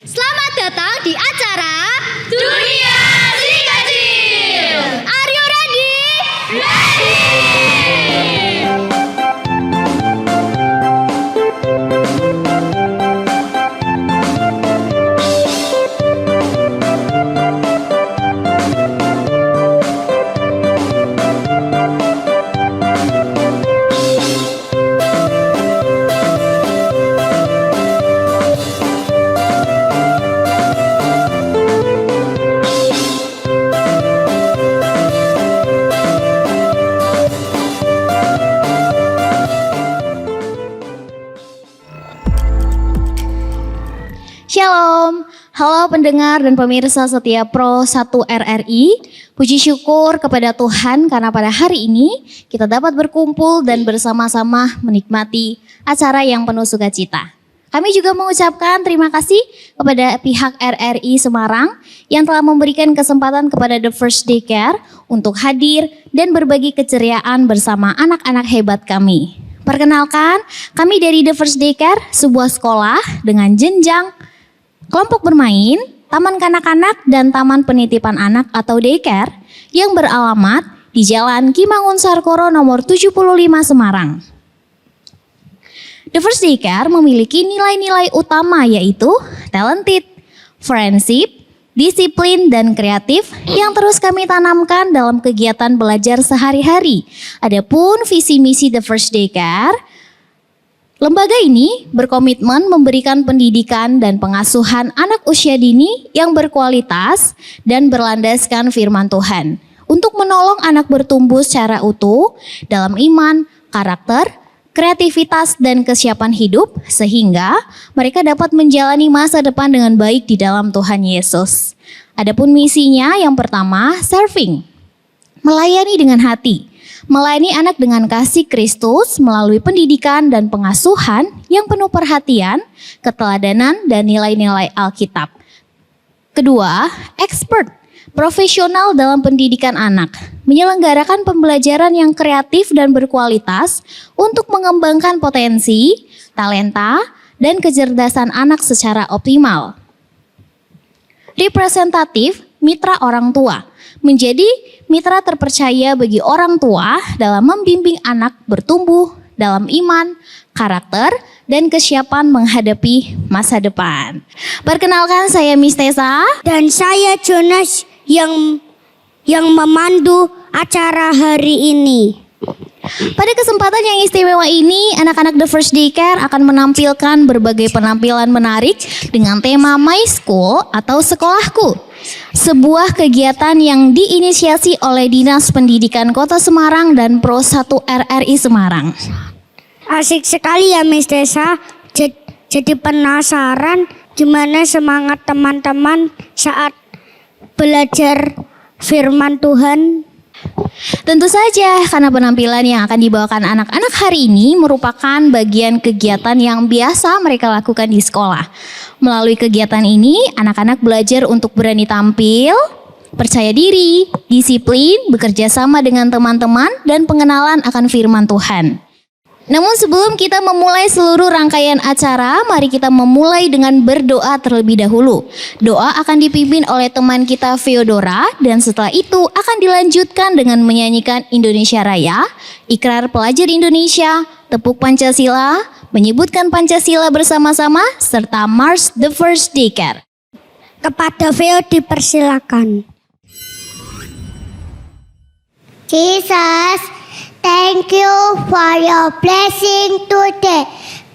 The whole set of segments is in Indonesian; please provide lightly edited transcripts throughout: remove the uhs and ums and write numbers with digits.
Selamat datang di acara Dunia Si Kecil. Are you ready? Ready! Shalom, halo pendengar dan pemirsa setia Pro 1 RRI. Puji syukur kepada Tuhan karena pada hari ini kita dapat berkumpul dan bersama-sama menikmati acara yang penuh sukacita. Kami juga mengucapkan terima kasih kepada pihak RRI Semarang yang telah memberikan kesempatan kepada The First Day Care untuk hadir dan berbagi keceriaan bersama anak-anak hebat kami. Perkenalkan, kami dari The First Day Care, sebuah sekolah dengan jenjang kelompok bermain, taman kanak-kanak, dan taman penitipan anak atau daycare yang beralamat di Jalan Ki Mangun Sarkoro nomor 75 Semarang. The First Daycare memiliki nilai-nilai utama yaitu talented, friendship, disiplin, dan kreatif yang terus kami tanamkan dalam kegiatan belajar sehari-hari. Adapun visi misi The First Daycare, lembaga ini berkomitmen memberikan pendidikan dan pengasuhan anak usia dini yang berkualitas dan berlandaskan firman Tuhan untuk menolong anak bertumbuh secara utuh dalam iman, karakter, kreativitas, dan kesiapan hidup sehingga mereka dapat menjalani masa depan dengan baik di dalam Tuhan Yesus. Adapun misinya yang pertama, serving, melayani dengan hati. Melayani anak dengan kasih Kristus melalui pendidikan dan pengasuhan yang penuh perhatian, keteladanan, dan nilai-nilai Alkitab. Kedua, expert, profesional dalam pendidikan anak, menyelenggarakan pembelajaran yang kreatif dan berkualitas untuk mengembangkan potensi, talenta, dan kecerdasan anak secara optimal. Representatif, mitra orang tua, menjadi mitra terpercaya bagi orang tua dalam membimbing anak bertumbuh dalam iman, karakter, dan kesiapan menghadapi masa depan. Perkenalkan, saya Miss Tessa. Dan saya Jonas yang memandu acara hari ini. Pada kesempatan yang istimewa ini, anak-anak The First Daycare akan menampilkan berbagai penampilan menarik dengan tema My School atau Sekolahku. Sebuah kegiatan yang diinisiasi oleh Dinas Pendidikan Kota Semarang dan Pro 1 RRI Semarang. Asik sekali ya Miss Tessa. Jadi penasaran gimana semangat teman-teman saat belajar firman Tuhan. Tentu saja karena penampilan yang akan dibawakan anak-anak hari ini merupakan bagian kegiatan yang biasa mereka lakukan di sekolah. Melalui kegiatan ini, anak-anak belajar untuk berani tampil, percaya diri, disiplin, bekerja sama dengan teman-teman, dan pengenalan akan firman Tuhan. Namun sebelum kita memulai seluruh rangkaian acara, mari kita memulai dengan berdoa terlebih dahulu. Doa akan dipimpin oleh teman kita Feodora dan setelah itu akan dilanjutkan dengan menyanyikan Indonesia Raya, Ikrar Pelajar Indonesia, Tepuk Pancasila, menyebutkan Pancasila bersama-sama, serta Mars The First Daycare. Kepada Feo dipersilakan. Jesus, thank you for your blessing today.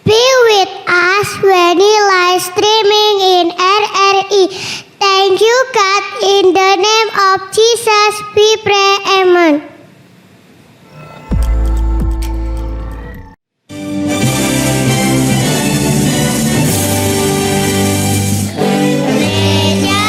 Be with us when we live streaming in RRI. Thank you God, in the name of Jesus we pray, amen. Indonesia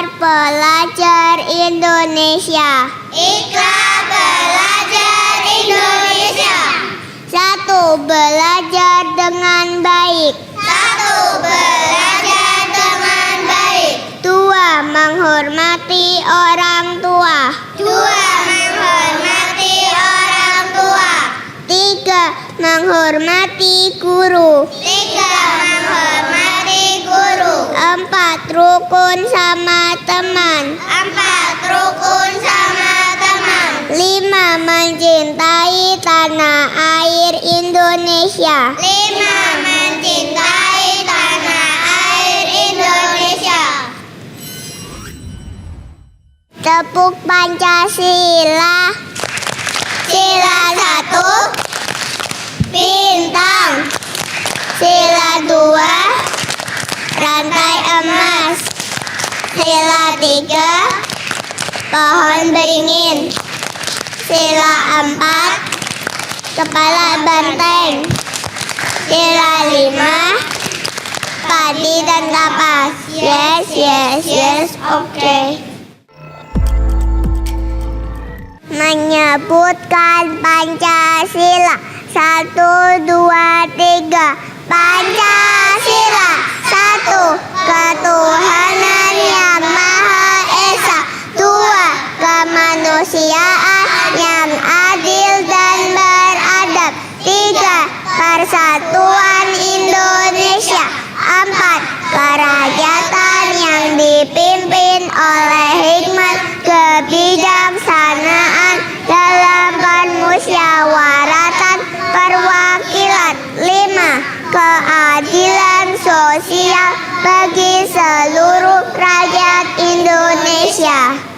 Ikrar Pelajar Indonesia. Ikrar Pelajar Indonesia. 1. Belajar dengan baik. 1. Belajar dengan baik. 2. Menghormati orang tua. 2. Menghormati orang tua. 3. Menghormati guru. 3. Menghormati guru. 4. Rukun sama teman. 4. Rukun sama teman. 5. Mencintai tanah air Indonesia. 5. Mencintai tanah air Indonesia. Tepuk Pancasila. Sila 1, bintang. Sila 2, rantai emas. Sila 3, pohon beringin. Sila 4, kepala banteng. Sila 5, padi dan kapas. Yes, okay. Menyebutkan Pancasila. 1, 2, 3. Pancasila. 1. Ketuhanan yang Maha Esa. 2. Kemanusiaan yang adil dan beradab. 3. Persatuan Indonesia. 4. Kerakyatan yang dipimpin oleh hikmat kebijaksanaan dalam permusyawaratan perwakilan. 5. Keadilan sosial bagi seluruh rakyat Indonesia.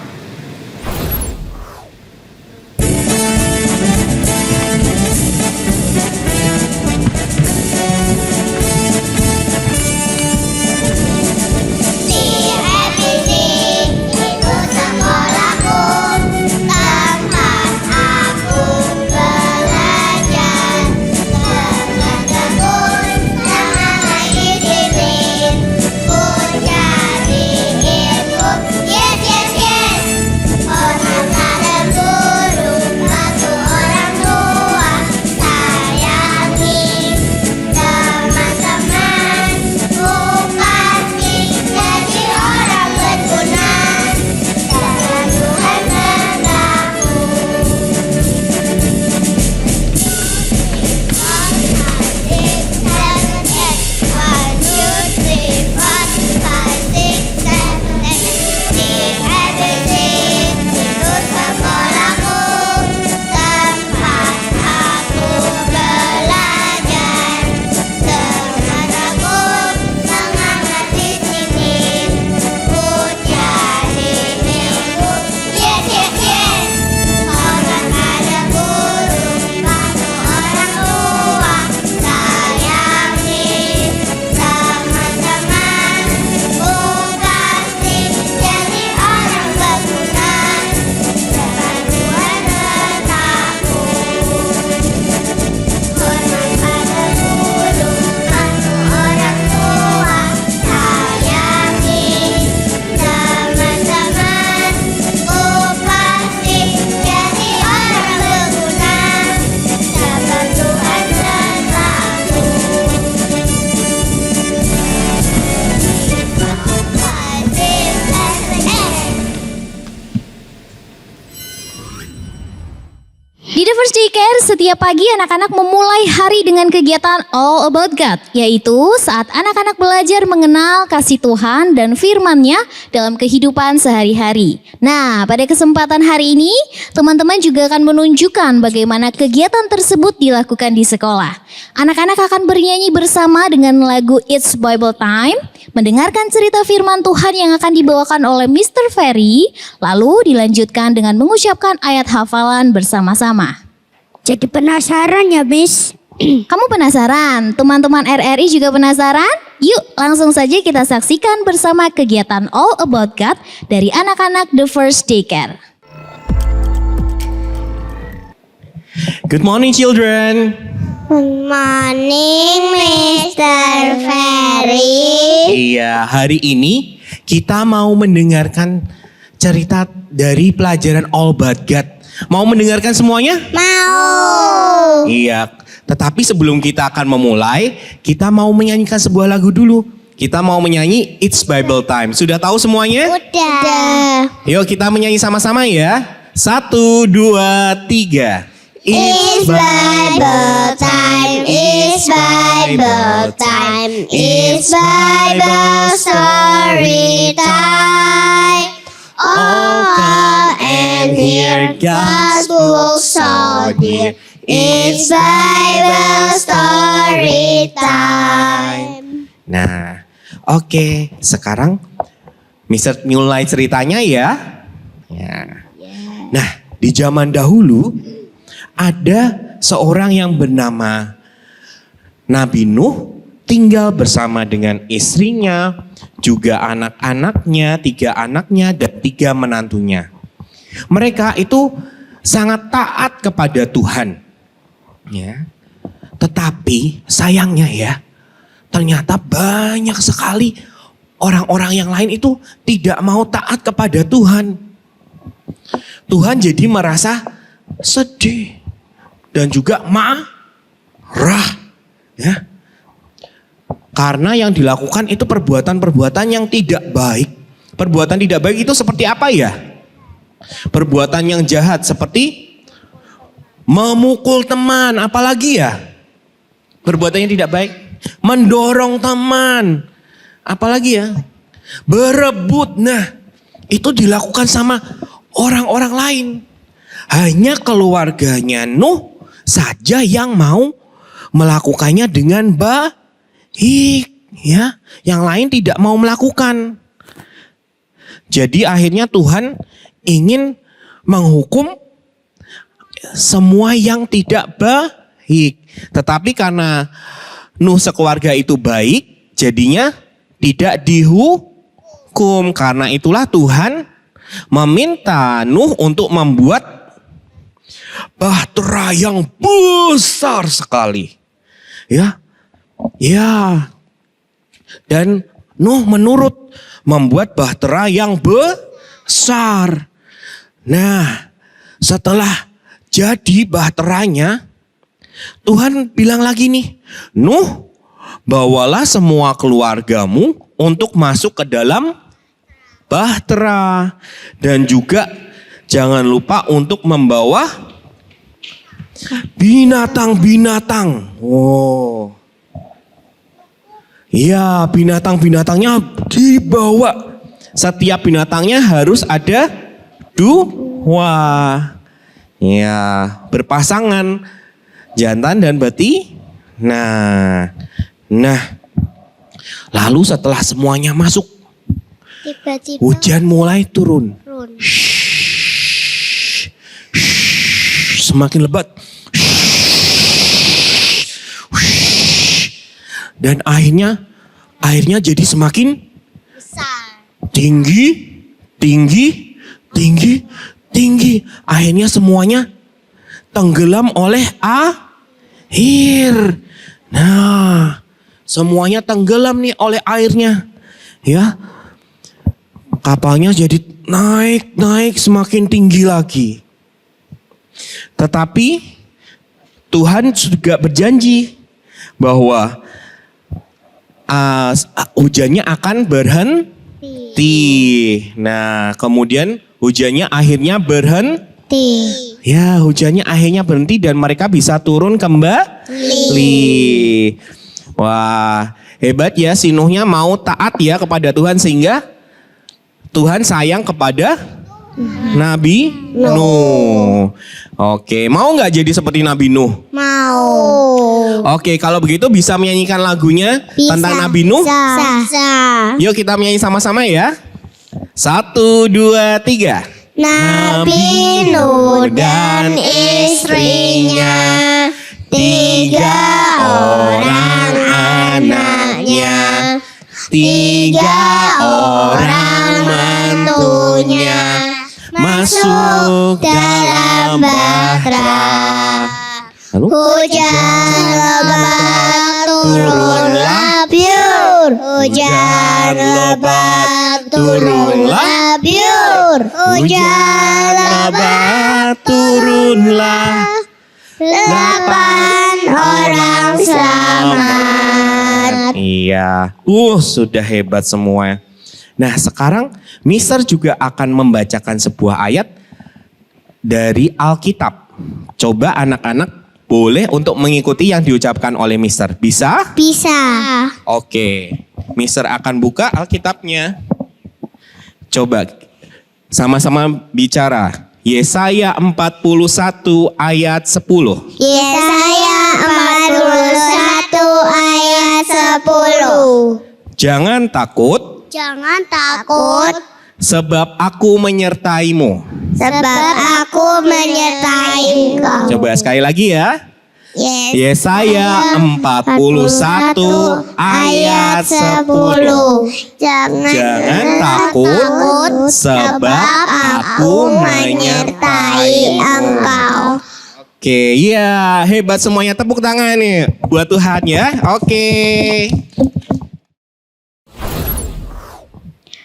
Di The First Daycare, setiap pagi anak-anak memulai hari dengan kegiatan All About God, yaitu saat anak-anak belajar mengenal kasih Tuhan dan firman-Nya dalam kehidupan sehari-hari. Nah, pada kesempatan hari ini, teman-teman juga akan menunjukkan bagaimana kegiatan tersebut dilakukan di sekolah. Anak-anak akan bernyanyi bersama dengan lagu It's Bible Time, mendengarkan cerita firman Tuhan yang akan dibawakan oleh Mr. Ferry, lalu dilanjutkan dengan mengucapkan ayat hafalan bersama-sama. Jadi penasaran ya, Miss? Kamu penasaran? Teman-teman RRI juga penasaran? Yuk langsung saja kita saksikan bersama kegiatan All About God dari anak-anak The First Daycare. Good morning, children. Good morning, Mr. Ferry. Iya, hari ini kita mau mendengarkan cerita dari pelajaran All But God. Mau mendengarkan semuanya? Mau. Iya, tetapi sebelum kita akan memulai, kita mau menyanyikan sebuah lagu dulu. Kita mau menyanyi It's Bible Time. Sudah tahu semuanya? Udah. Yuk kita menyanyi sama-sama ya. 1, 2, 3. It's Bible time, it's Bible time, it's Bible story time. Oh, come and hear God's book so dear. It's Bible story time. Nah, oke. Sekarang Mister mulai ceritanya ya. Nah, di zaman dahulu ada seorang yang bernama Nabi Nuh tinggal bersama dengan istrinya, juga anak-anaknya, 3 anaknya dan 3 menantunya. Mereka itu sangat taat kepada Tuhan. Ya. Tetapi sayangnya ya, ternyata banyak sekali orang-orang yang lain itu tidak mau taat kepada Tuhan. Tuhan jadi merasa sedih dan juga marah, ya. Karena yang dilakukan itu perbuatan-perbuatan yang tidak baik. Perbuatan tidak baik itu seperti apa ya? Perbuatan yang jahat seperti memukul teman, apalagi ya? Perbuatan yang tidak baik, mendorong teman, apalagi ya? Berebut. Nah, itu dilakukan sama orang-orang lain. Hanya keluarganya Nuh saja yang mau melakukannya dengan baik, ya. Yang lain tidak mau melakukan. Jadi akhirnya Tuhan ingin menghukum semua yang tidak baik. Tetapi karena Nuh sekeluarga itu baik, jadinya tidak dihukum. Karena itulah Tuhan meminta Nuh untuk membuat bahtera yang besar sekali. Ya. Ya. Dan Nuh menurut membuat bahtera yang besar. Nah, setelah jadi bahteranya, Tuhan bilang lagi nih, Nuh, bawalah semua keluargamu untuk masuk ke dalam bahtera. Dan juga jangan lupa untuk membawa binatang-binatang. Oh. Ya, binatang-binatangnya dibawa. Setiap binatangnya harus ada 2. Ya, berpasangan, jantan dan betina. Nah, lalu setelah semuanya masuk, Tiba-tiba hujan mulai turun. Semakin lebat. Dan airnya jadi semakin besar. tinggi. Akhirnya semuanya tenggelam oleh air. Nah, semuanya tenggelam nih oleh airnya. Ya. Kapalnya jadi naik semakin tinggi lagi. Tetapi Tuhan juga berjanji bahwa hujannya akan berhenti. Nah, kemudian hujannya akhirnya berhenti. Ya, hujannya akhirnya berhenti dan mereka bisa turun kembali. Wah, hebat ya, si Nuhnya mau taat ya kepada Tuhan sehingga Tuhan sayang kepada Nabi Nuh. Oke, mau nggak jadi seperti Nabi Nuh? Mau. Oke, kalau begitu bisa menyanyikan lagunya tentang Nabi Nuh? Bisa. Yuk kita menyanyi sama-sama ya. 1, 2, 3. Nabi Nuh dan istrinya, 3 orang anaknya, 3 orang menantunya masuk dalam bahtera. Lalu? Hujan lebat turunlah biu. biur. Hujan lebat turunlah biur. Hujan lebat turunlah. 8 orang selamat. Iya, sudah hebat semua. Nah sekarang Mister juga akan membacakan sebuah ayat dari Alkitab. Coba anak-anak boleh untuk mengikuti yang diucapkan oleh Mister. Bisa? Bisa. Oke, Mister akan buka Alkitabnya. Coba sama-sama bicara. Yesaya 41 ayat 10. Yesaya 41 ayat 10. Jangan takut, Jangan takut, sebab aku menyertaimu. sebab aku menyertai engkau. Coba sekali lagi ya. Yesaya 41 ayat 10. Jangan takut, sebab aku menyertai engkau. Oke, ya hebat semuanya. Tepuk tangan nih buat Tuhan ya. Oke.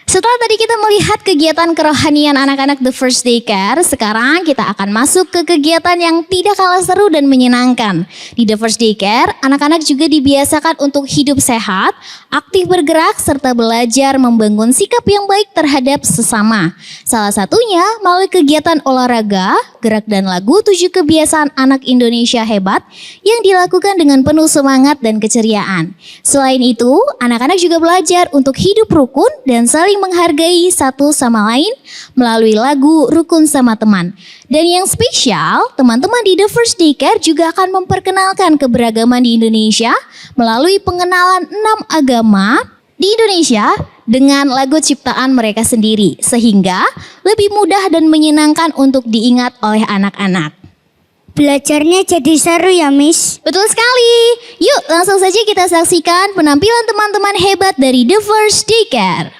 Setelah tadi kita melihat kegiatan kerohanian anak-anak The First Day Care, sekarang kita akan masuk ke kegiatan yang tidak kalah seru dan menyenangkan. Di The First Day Care, anak-anak juga dibiasakan untuk hidup sehat, aktif bergerak, serta belajar membangun sikap yang baik terhadap sesama. Salah satunya melalui kegiatan olahraga, gerak dan lagu 7 kebiasaan anak Indonesia hebat yang dilakukan dengan penuh semangat dan keceriaan. Selain itu, anak-anak juga belajar untuk hidup rukun dan saling menghargai satu sama lain melalui lagu Rukun Sama Teman. Dan yang spesial, teman-teman di The First Day Care juga akan memperkenalkan keberagaman di Indonesia melalui pengenalan 6 agama di Indonesia dengan lagu ciptaan mereka sendiri, sehingga lebih mudah dan menyenangkan untuk diingat oleh anak-anak. Belajarnya jadi seru ya, Miss. Betul sekali. Yuk langsung saja kita saksikan penampilan teman-teman hebat dari The First Day Care.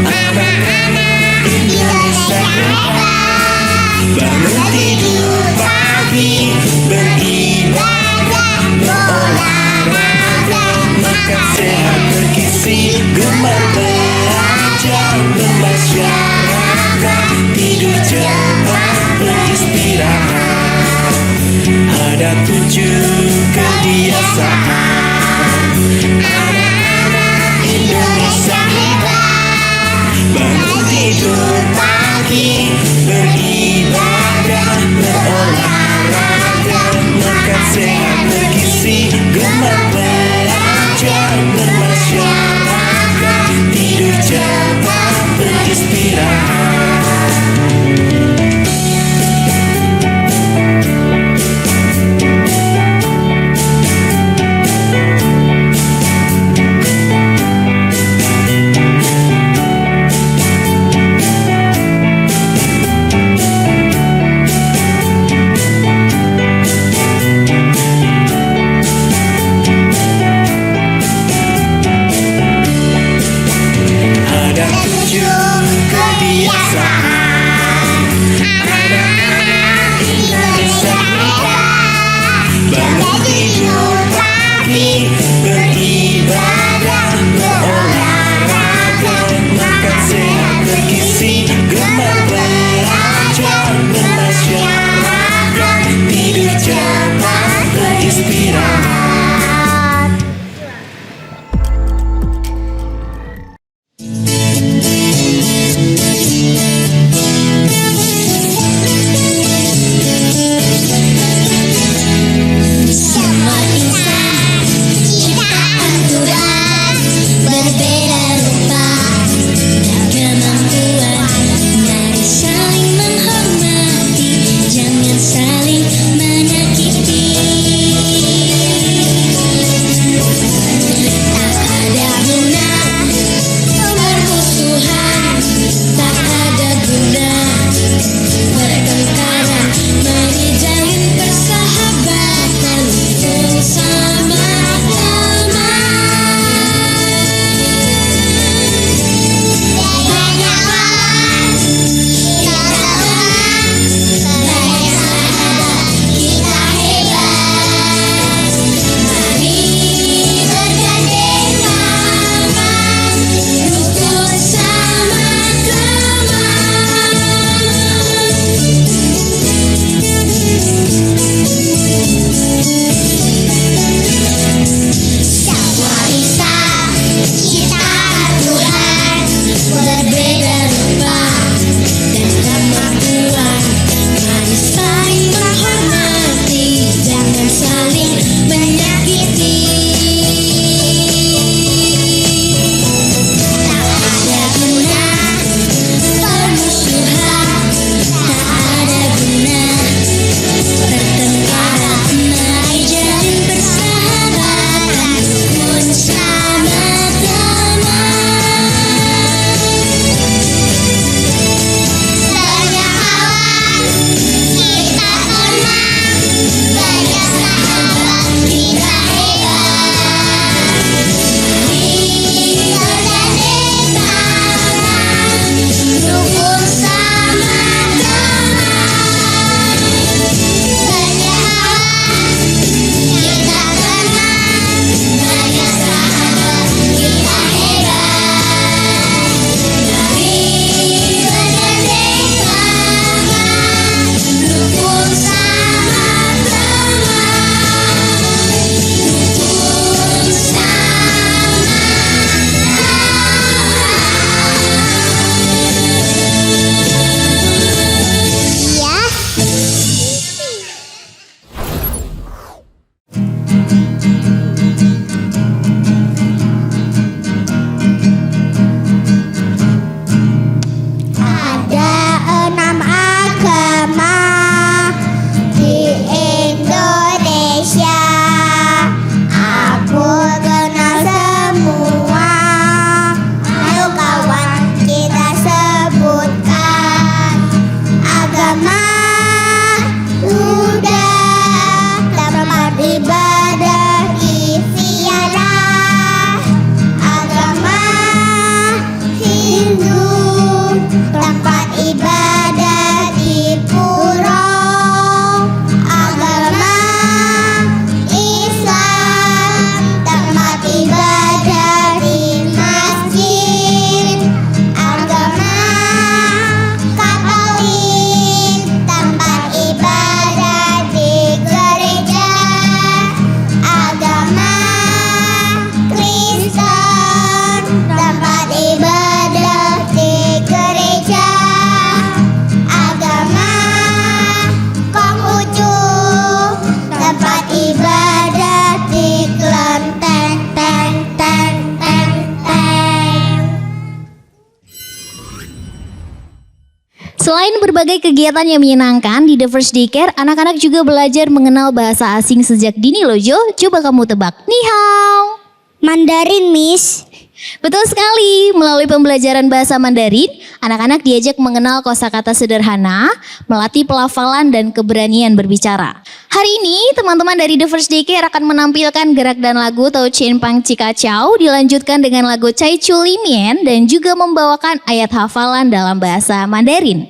Anak-anak berbagai kegiatan yang menyenangkan di The First Daycare, anak-anak juga belajar mengenal bahasa asing sejak dini loh Jo. Coba kamu tebak. Ni hao. Mandarin, Miss. Betul sekali, melalui pembelajaran bahasa Mandarin, anak-anak diajak mengenal kosakata sederhana, melatih pelafalan dan keberanian berbicara. Hari ini, teman-teman dari The First Daycare akan menampilkan gerak dan lagu Tau Chen Pang Cika Chow, dilanjutkan dengan lagu Cai Chu Li Mian, dan juga membawakan ayat hafalan dalam bahasa Mandarin.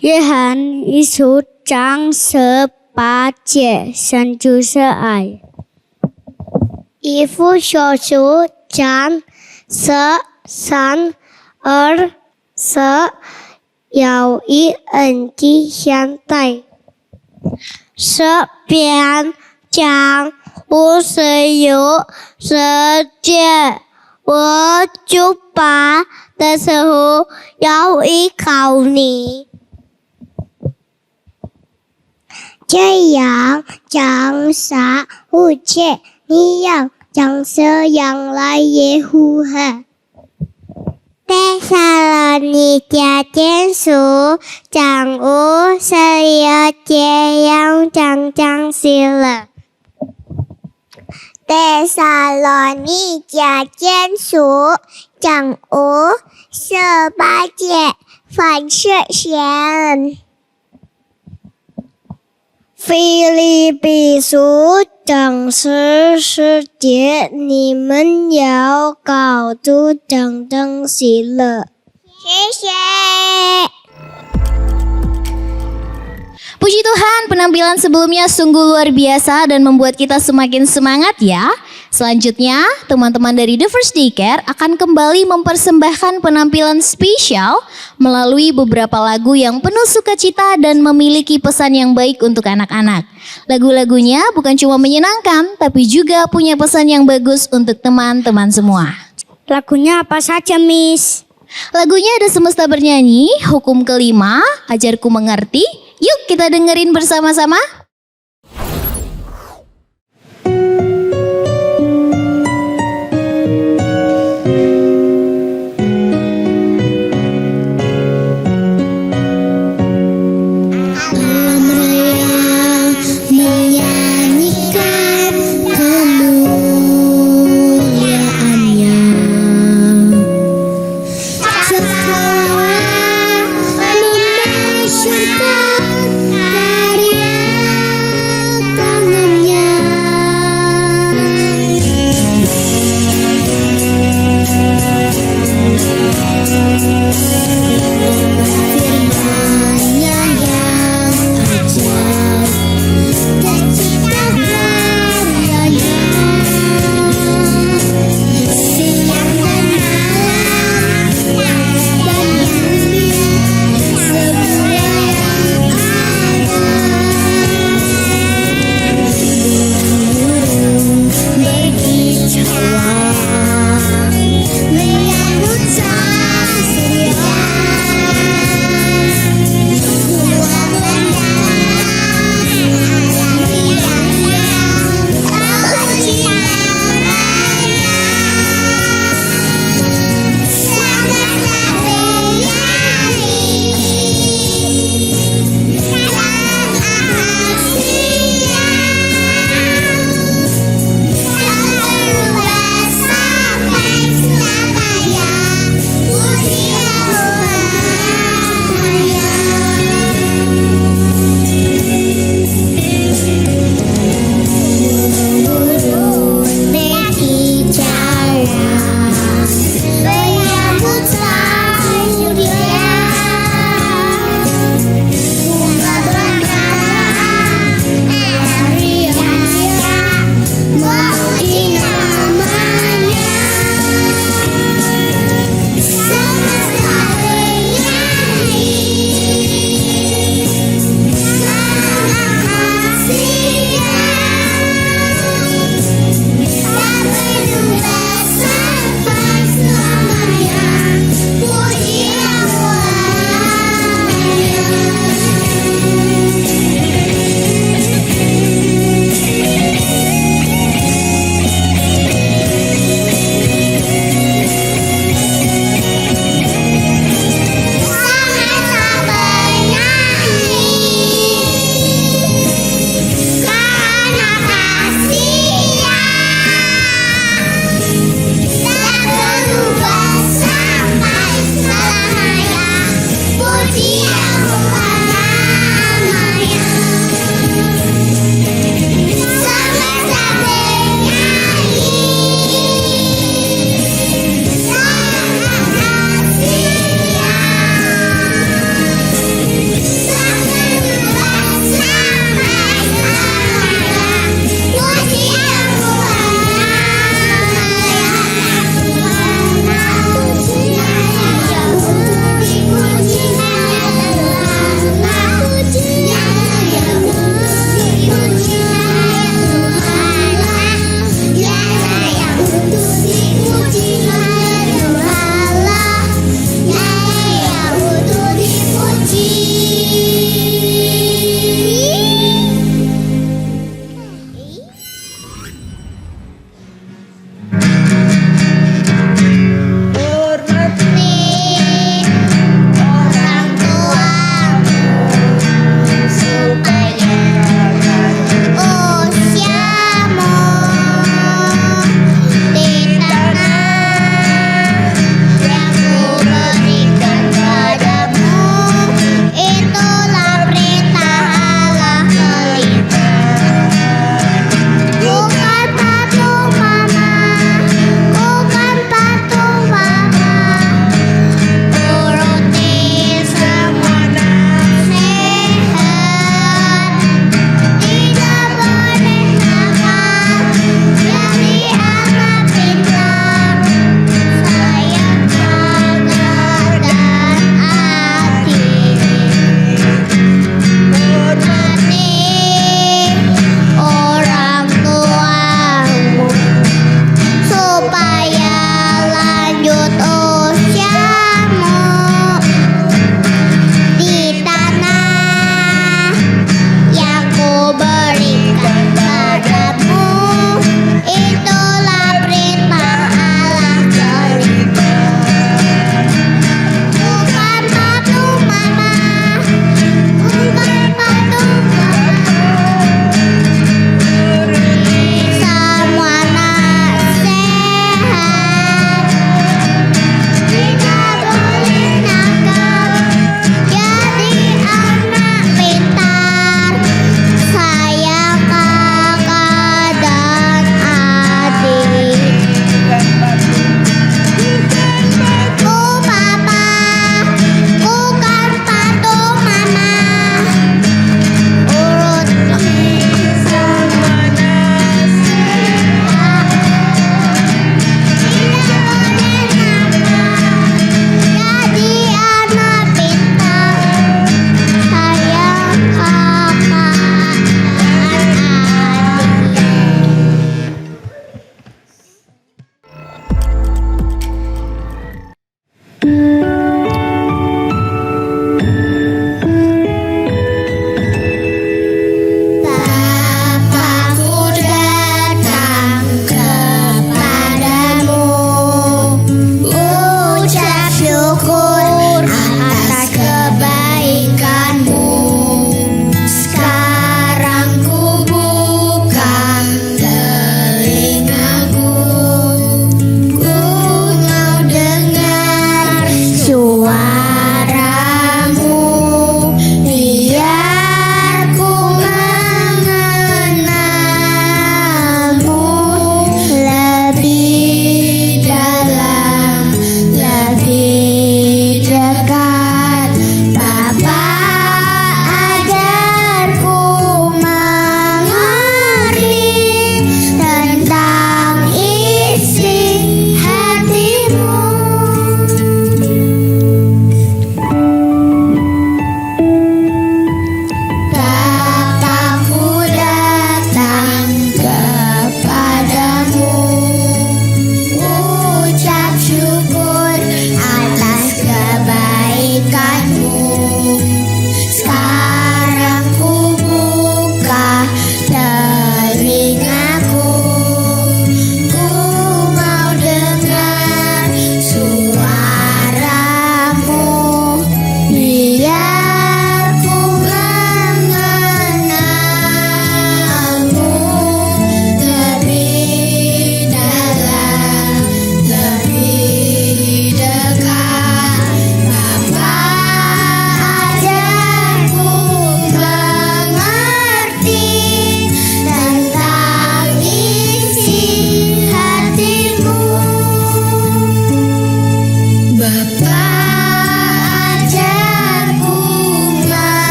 Yehan isu chang se pa jie san ju se ai. Ifu shoshu chan se san se yao yi en ji xian dai. 这边讲50有世界，我就把的时候要依靠你。这样讲啥不切，你要讲这样来也呼哈。带撒罗尼迦天书讲50有这样讲死了。带撒罗尼迦天书讲58节反射线。Filipi书讲世界，你们要高度等等喜乐。谢谢。 Puji Tuhan, penampilan sebelumnya sungguh luar biasa dan membuat kita semakin semangat ya. Selanjutnya, teman-teman dari The First Daycare akan kembali mempersembahkan penampilan spesial melalui beberapa lagu yang penuh sukacita dan memiliki pesan yang baik untuk anak-anak. Lagu-lagunya bukan cuma menyenangkan, tapi juga punya pesan yang bagus untuk teman-teman semua. Lagunya apa saja, Miss? Lagunya ada Semesta Bernyanyi, Hukum Kelima, Ajarku Mengerti. Yuk kita dengerin bersama-sama. Karya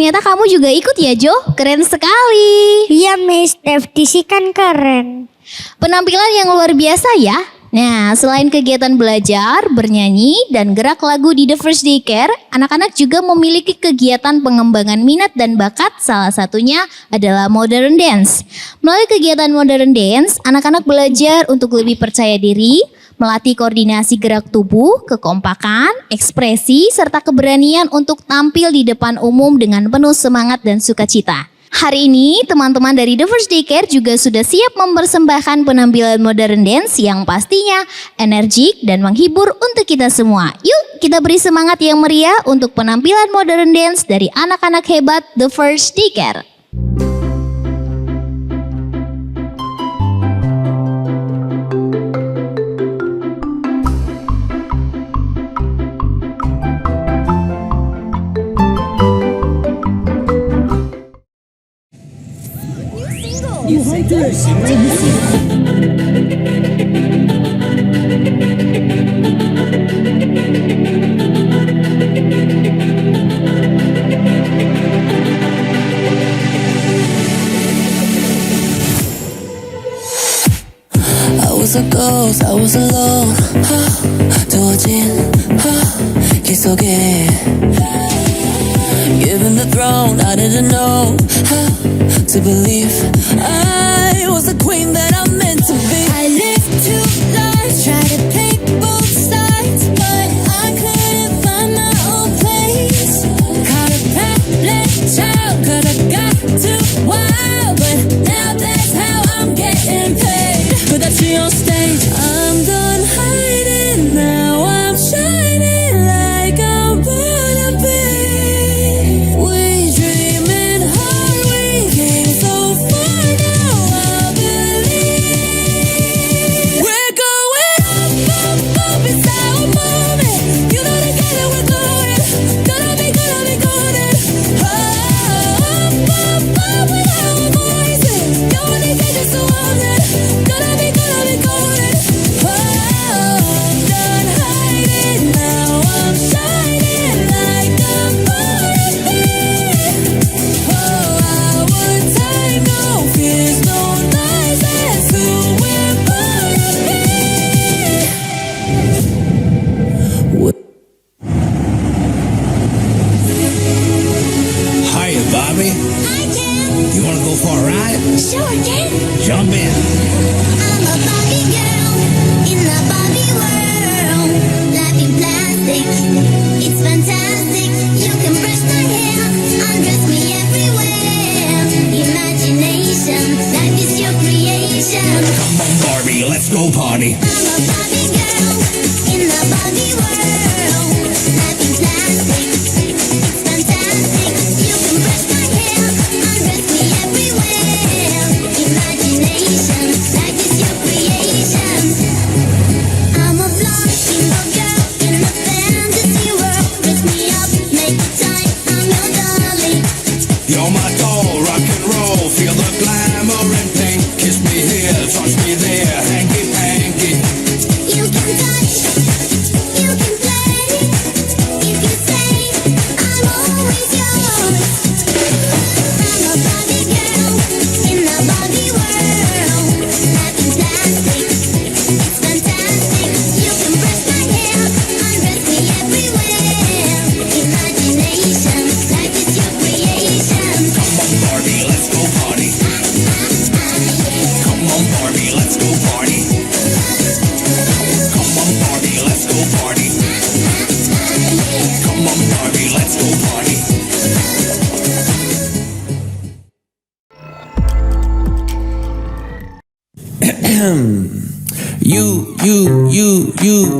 ternyata kamu juga ikut ya Jo, keren sekali. Iya Miss, FTC kan keren. Penampilan yang luar biasa ya. Nah, selain kegiatan belajar, bernyanyi, dan gerak lagu di The First Daycare, anak-anak juga memiliki kegiatan pengembangan minat dan bakat, salah satunya adalah modern dance. Melalui kegiatan modern dance, anak-anak belajar untuk lebih percaya diri, melatih koordinasi gerak tubuh, kekompakan, ekspresi, serta keberanian untuk tampil di depan umum dengan penuh semangat dan sukacita. Hari ini teman-teman dari The First Daycare juga sudah siap mempersembahkan penampilan modern dance yang pastinya energik dan menghibur untuk kita semua. Yuk kita beri semangat yang meriah untuk penampilan modern dance dari anak-anak hebat The First Daycare. was a ghost, I was alone. 두어진 길 속에 Given the throne, I didn't know how to believe I was the queen that I'm meant to be. I lived two lives, tried to pick both sides, but I couldn't find my own place. Caught a path, let child, could've got too wild, but now that's how I'm getting paid. Put that shit on stage, I'm done hiding, now I'm shining like I'm born to be. We dreaming hard, we came so far, now I believe. We're going up, up, up, it's our moment. You know together we're golden, gonna be golden. Up, up, up, with our voices. You only get just so often, gonna be golden. Oh, I'm done hiding, now I'm shining like I'm born to be. Oh, our time, no fears, no lies, that's who we're born to be. Hiya, Bobby. Hi, Ken. You want to go for a ride? Sure, Ken. Jump in. I'm a Barbie girl in the Barbie world. Life in plastic, it's fantastic. You can brush my hair, undress me everywhere. Imagination, life is your creation. Come on, Barbie, let's go party. I'm a Barbie girl in the Barbie world. Life in plastic, it's fantastic. You can brush my hair, undress me everywhere. Imagination, life is your creation. I'm a blonde single girl in a fantasy world. Dress me up, make it time. I'm your darling. You're my doll, rock and roll. Feel the glamour and pink. Kiss me here, touch me there. Hanky panky. You can touch, you can play. If you say I'm always yours. I'm a Barbie girl in the Barbie world. Life in plastic, it's fantastic. You can brush my hair, undress me everywhere. Imagination, life is your creation. Come on, Barbie, let's go party. Come on, Barbie, let's go party. Come on, Barbie, let's go party. Come on, Barbie, let's go party.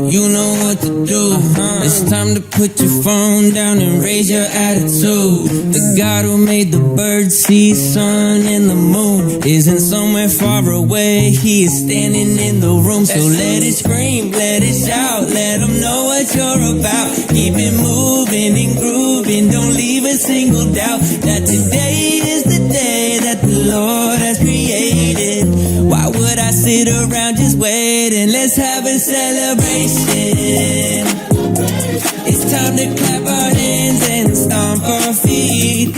You know what to do. It's time to put your phone down and raise your attitude. The God who made the birds, sea, sun, and the moon isn't somewhere far away. He is standing in the room. So let it scream, let it shout, let him know what you're about. Keep it moving and grooving. Don't leave a single doubt that today is the day that the Lord has created. Why would I sit around just waiting? Let's have a celebration. It's time to clap our hands and stomp our feet.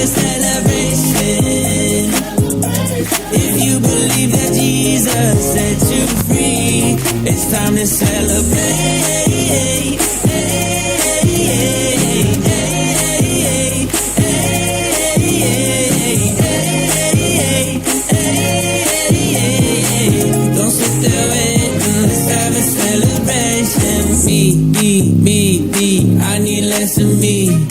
a celebration. If you believe that Jesus set you free, it's time to celebrate. Don't sit there waiting, let's have a celebration. Me, I need less of me.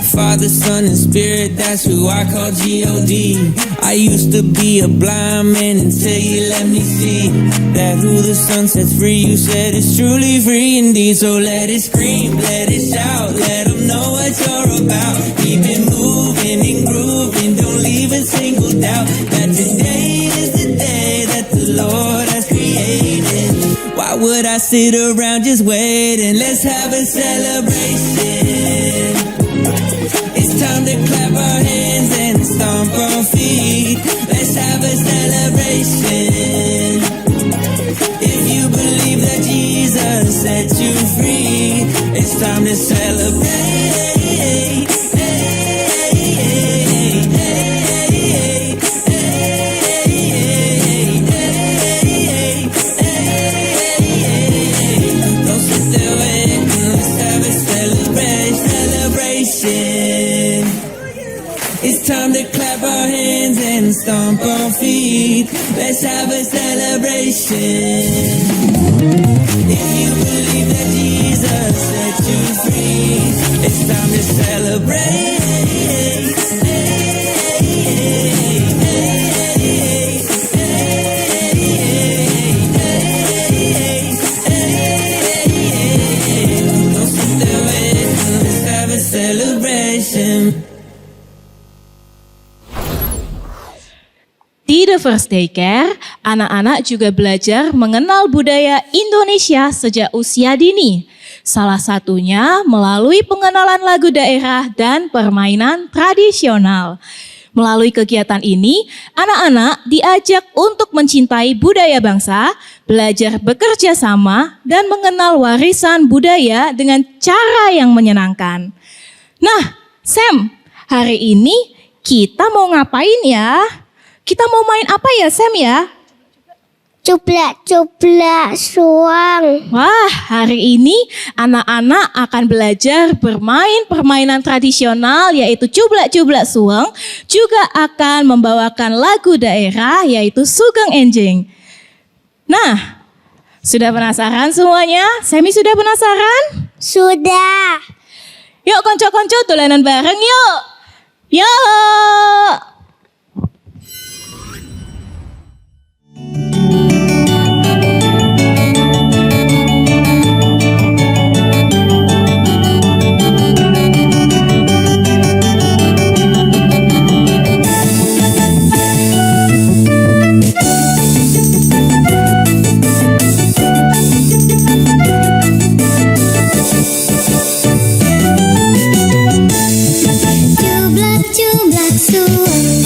Father, Son, and Spirit, that's who I call G-O-D. I used to be a blind man until you let me see that who the Son sets free, you said is truly free indeed. So let it scream, let it shout, let them know what you're about. Keep it moving and grooving, don't leave a single doubt that today is the day that the Lord has created. Why would I sit around just waiting? Let's have a celebration. It's time to clap our hands and stomp our feet. Let's have a celebration. If you believe that Jesus set you free, it's time to celebrate. Don't sit there waiting, let's have a celebration. It's time to clap our hands and stomp our feet. Let's have a celebration. If you believe that Jesus set you free, it's time to celebrate. Don't sit there waiting, let's have a celebration. Di The First Daycare, anak-anak juga belajar mengenal budaya Indonesia sejak usia dini. Salah satunya melalui pengenalan lagu daerah dan permainan tradisional. Melalui kegiatan ini, anak-anak diajak untuk mencintai budaya bangsa, belajar bekerja sama, dan mengenal warisan budaya dengan cara yang menyenangkan. Nah, Sam, hari ini kita mau ngapain ya? Kita mau main apa ya, Sam ya? Cuplak-cuplak suang. Wah, hari ini anak-anak akan belajar bermain permainan tradisional yaitu cublak-cublak suang, juga akan membawakan lagu daerah yaitu Sugeng Enjing. Nah, sudah penasaran semuanya? Semi sudah penasaran? Sudah. Yuk konco-konco dolanan bareng yuk. Yuk. Cublak-cublak suang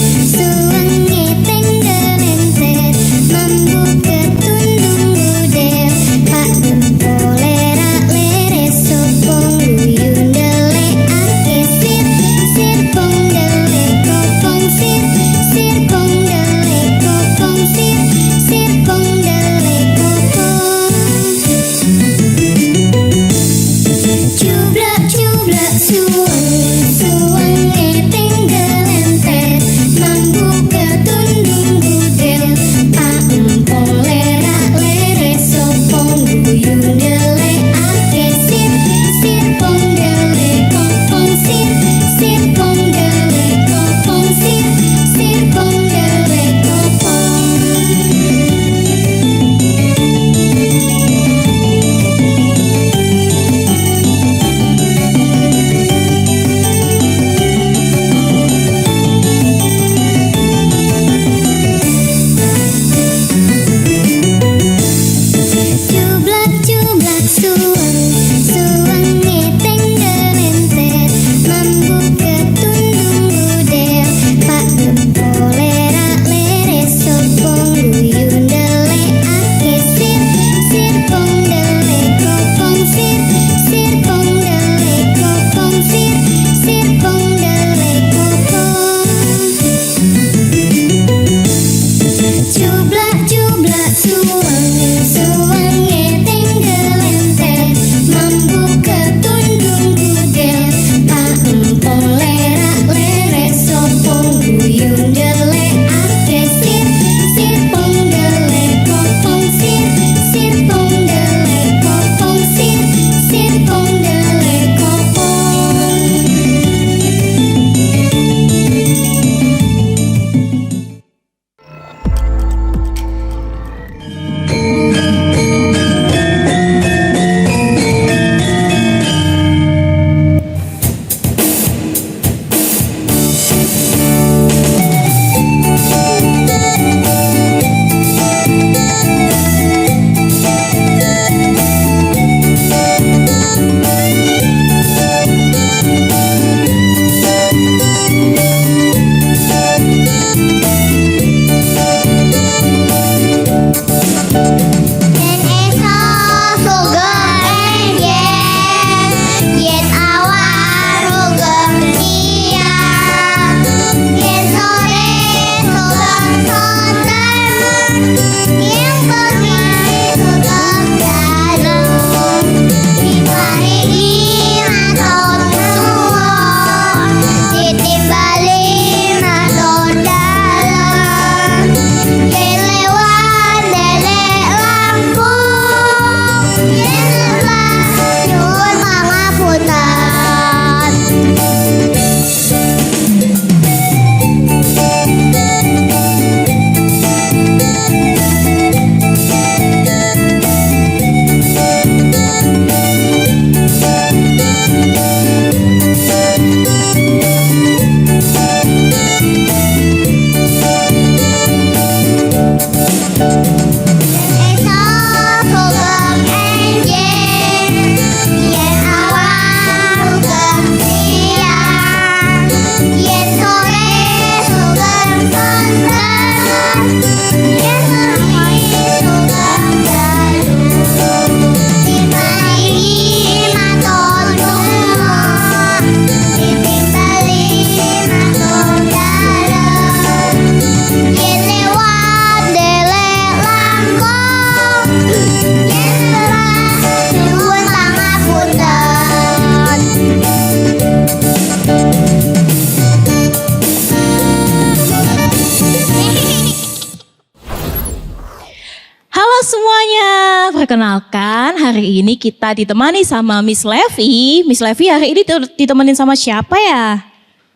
perkenalkan hari ini kita ditemani sama Miss Levi. Miss Levi hari ini ditemenin sama siapa ya?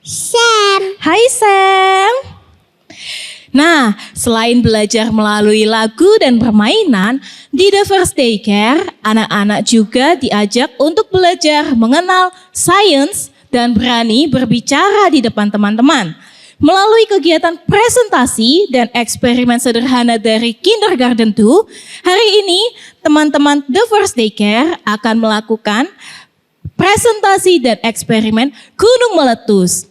Sam. Hai Sam. Nah, selain belajar melalui lagu dan permainan, di The First Daycare, anak-anak juga diajak untuk belajar mengenal sains dan berani berbicara di depan teman-teman. Melalui kegiatan presentasi dan eksperimen sederhana dari Kindergarten 2, hari ini teman-teman The First Daycare akan melakukan presentasi dan eksperimen gunung meletus.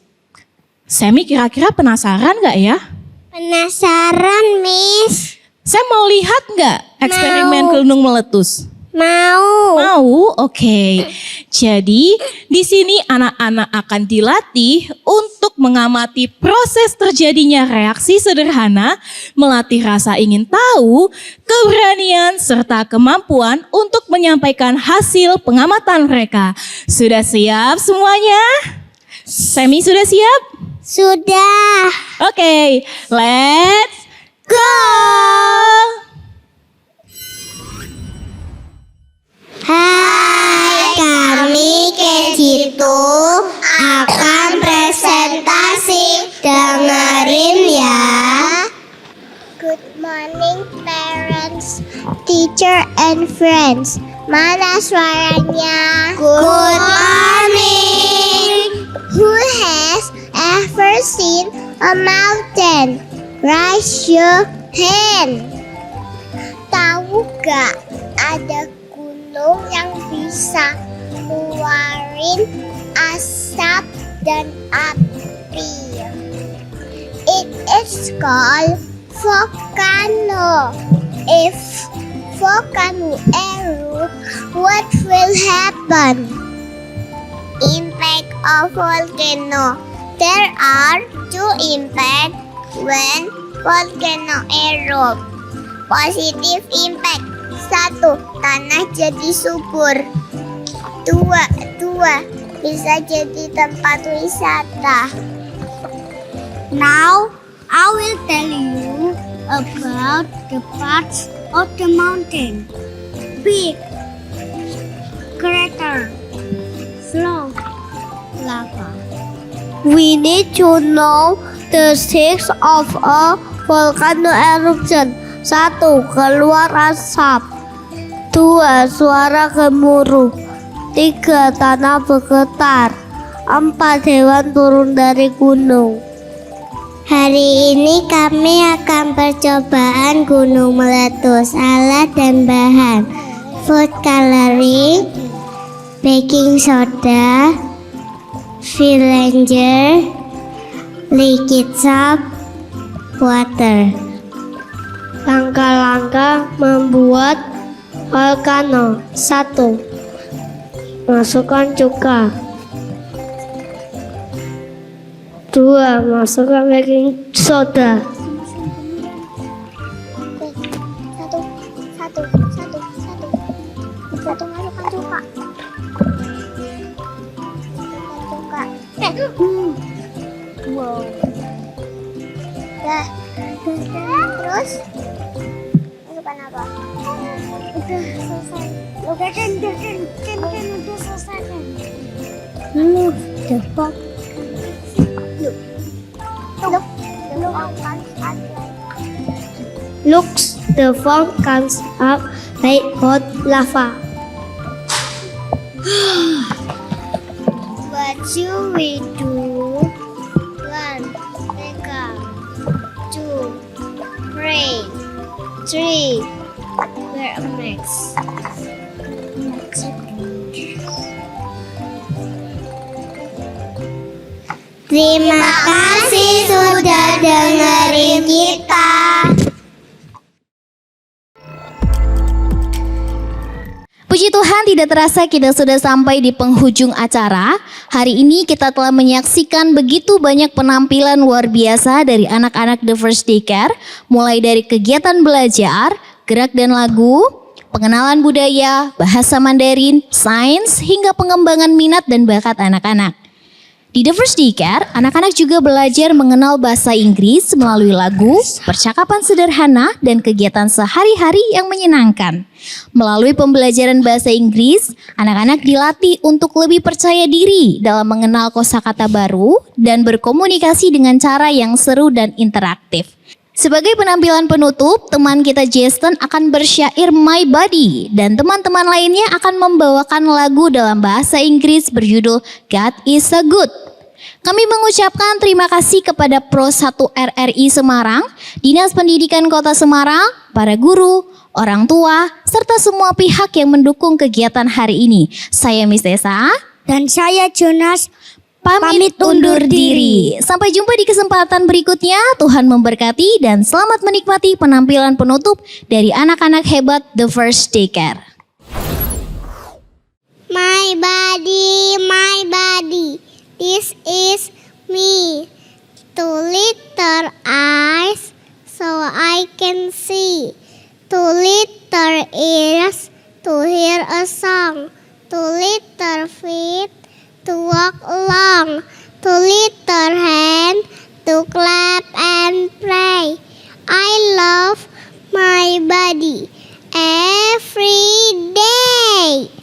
Semi kira-kira penasaran gak ya? Penasaran, Miss? Saya mau lihat nggak eksperimen Mau. gunung meletus? Mau. Mau? Oke. Jadi di sini anak-anak akan dilatih untuk mengamati proses terjadinya reaksi sederhana, melatih rasa ingin tahu, keberanian, serta kemampuan untuk menyampaikan hasil pengamatan mereka. Sudah siap semuanya? Semi sudah siap? Sudah. Oke, let's go! Hai, kami KG2 akan presentasi. Dengerin ya. Good morning parents, teacher and friends. Mana suaranya? Good morning. Who has ever seen a mountain? Raise your hand. Tahu gak ada gunung yang bisa keluarin asap dan api? It is called volcano. If volcano erupt, what will happen? Impact of volcano. There are two impacts when volcano erupt. Positive impact. 1. Tanah jadi subur. 2. Bisa jadi tempat wisata. Now, I will tell you about the parts of the mountain. Peak, crater, flow, lava. We need to know the six of a volcano eruption. 1. Keluar asap. 2. Suara gemuruh. 3. Tanah bergetar. 4. Hewan turun dari gunung. Hari ini kami akan percobaan gunung meletus. Alat dan bahan: food coloring, baking soda, vinegar, liquid soap, water. Langkah-langkah membuat volcano. 1. Masukkan cuka. 2. Masukkan baking soda. Satu masukkan cuka. Wow. Dah. Terus masukkan apa? Udah selesai. Udah selesai kan? Look the fuck. Looks the fog comes up like hot lava. What should we do? 1. Wake up. 2. Pray. 3. Wear a mask. Terima kasih sudah dengerin kita. Puji Tuhan, tidak terasa kita sudah sampai di penghujung acara. Hari ini kita telah menyaksikan begitu banyak penampilan luar biasa dari anak-anak The First Daycare, mulai dari kegiatan belajar, gerak dan lagu, pengenalan budaya, bahasa Mandarin, sains, hingga pengembangan minat dan bakat anak-anak. Di The First Daycare, anak-anak juga belajar mengenal bahasa Inggris melalui lagu, percakapan sederhana, dan kegiatan sehari-hari yang menyenangkan. Melalui pembelajaran bahasa Inggris, anak-anak dilatih untuk lebih percaya diri dalam mengenal kosakata baru dan berkomunikasi dengan cara yang seru dan interaktif. Sebagai penampilan penutup, teman kita Jason akan bersyair My Body dan teman-teman lainnya akan membawakan lagu dalam bahasa Inggris berjudul God is a Good. Kami mengucapkan terima kasih kepada Pro 1 RRI Semarang, Dinas Pendidikan Kota Semarang, para guru, orang tua, serta semua pihak yang mendukung kegiatan hari ini. Saya Miss Tessa. Dan saya Jonas Pamit undur diri. Sampai jumpa di kesempatan berikutnya. Tuhan memberkati dan selamat menikmati penampilan penutup dari anak-anak hebat The First Daycare. My body, this is me. 2 little eyes, so I can see. 2 little ears, to hear a song. 2 little feet, to walk along. 2 little hands, to clap and pray. I love my body every day.